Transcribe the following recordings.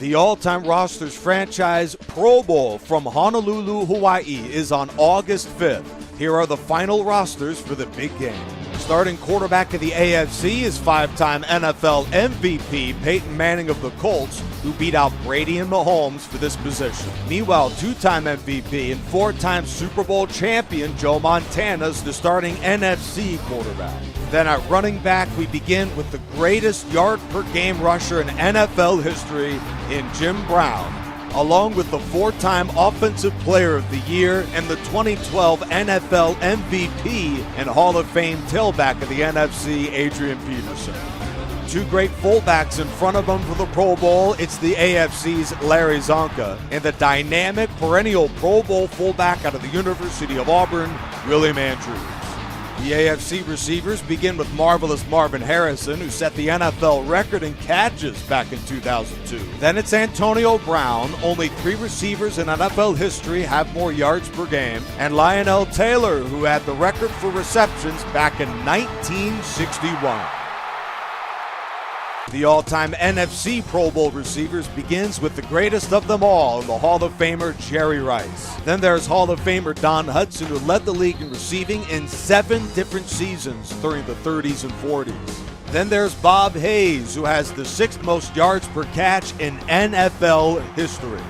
The all-time rosters franchise Pro Bowl from Honolulu, Hawaii is on August 5th. Here are the final rosters for the big game. Starting quarterback of the AFC is five-time NFL MVP Peyton Manning of the Colts, who beat out Brady and Mahomes for this position. Meanwhile, two-time MVP and four-time Super Bowl champion Joe Montana is the starting NFC quarterback. Then at running back, we begin with the greatest yard-per-game rusher in NFL history in Jim Brown, along with the four-time Offensive Player of the Year and the 2012 NFL MVP and Hall of Fame tailback of the NFC, Adrian Peterson. Two great fullbacks in front of him for the Pro Bowl. It's the AFC's Larry Zonka and the dynamic perennial Pro Bowl fullback out of the University of Auburn, William Andrews. The AFC receivers begin with marvelous Marvin Harrison, who set the NFL record in catches back in 2002. Then it's Antonio Brown. Only three receivers in NFL history have more yards per game. And Lionel Taylor, who had the record for receptions back in 1961. The all-time NFC Pro Bowl receivers begins with the greatest of them all, the Hall of Famer Jerry Rice. Then there's Hall of Famer Don Hutson, who led the league in receiving in 7 different seasons during the 30s and 40s. Then there's Bob Hayes, who has the 6th most yards per catch in NFL history.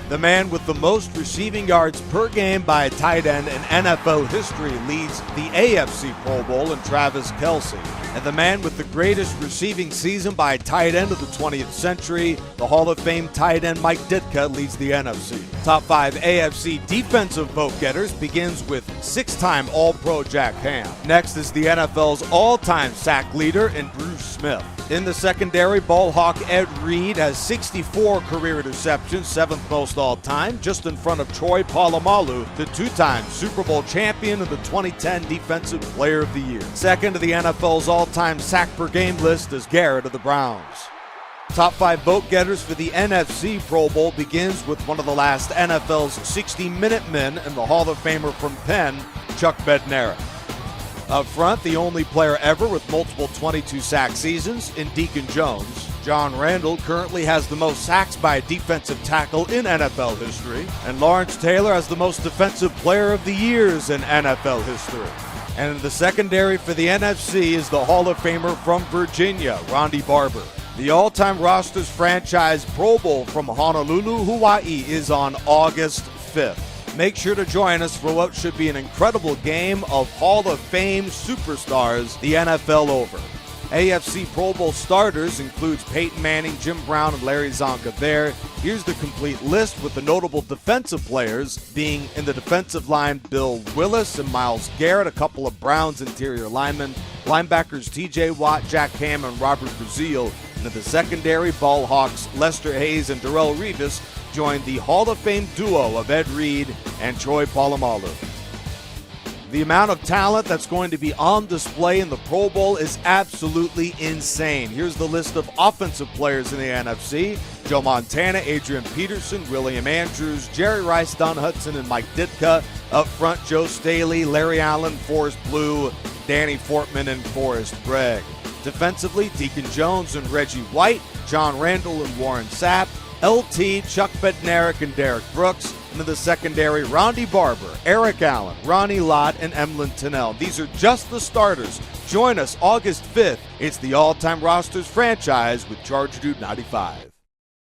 The man with the most receiving yards per game by a tight end in NFL history leads the AFC Pro Bowl in Travis Kelce. And the man with the greatest receiving season by a tight end of the 20th century, the Hall of Fame tight end Mike Ditka, leads the NFC. Top 5 AFC defensive vote-getters begins with 6-time All-Pro Jack Ham. Next is the NFL's all-time sack leader in Bruce Smith. In the secondary, ball hawk Ed Reed has 64 career interceptions, 7th most all-time, just in front of Troy Polamalu, the two-time Super Bowl champion and the 2010 Defensive Player of the Year. Second to the NFL's all-time sack per game list is Garrett of the Browns. Top 5 vote-getters for the NFC Pro Bowl begins with one of the last NFL's 60-minute men and the Hall of Famer from Penn, Chuck Bednarik. Up front, the only player ever with multiple 22-sack seasons in Deacon Jones. John Randall currently has the most sacks by a defensive tackle in NFL history. And Lawrence Taylor has the most defensive player of the years in NFL history. And in the secondary for the NFC is the Hall of Famer from Virginia, Ronde Barber. The all-time rosters franchise Pro Bowl from Honolulu, Hawaii is on August 5th. Make sure to join us for what should be an incredible game of Hall of Fame superstars the NFL over. AFC Pro Bowl starters includes Peyton Manning, Jim Brown, and Larry Zonka there. Here's the complete list with the notable defensive players being in the defensive line Bill Willis and Myles Garrett, a couple of Browns interior linemen, linebackers TJ Watt, Jack Ham, and Robert Brazile. And in the secondary, ball hawks Lester Hayes and Darrelle Revis joined the Hall of Fame duo of Ed Reed and Troy Polamalu. The amount of talent that's going to be on display in the Pro Bowl is absolutely insane. Here's the list of offensive players in the NFC. Joe Montana, Adrian Peterson, William Andrews, Jerry Rice, Don Hutson, and Mike Ditka. Up front, Joe Staley, Larry Allen, Forrest Blue, Danny Fortman, and Forrest Gregg. Defensively, Deacon Jones and Reggie White, John Randall and Warren Sapp, LT, Chuck Bednarik, and Derek Brooks. And in the secondary, Ronde Barber, Eric Allen, Ronnie Lott, and Emlyn Tunnell. These are just the starters. Join us August 5th. It's the all-time rosters franchise with Charger Dude 95.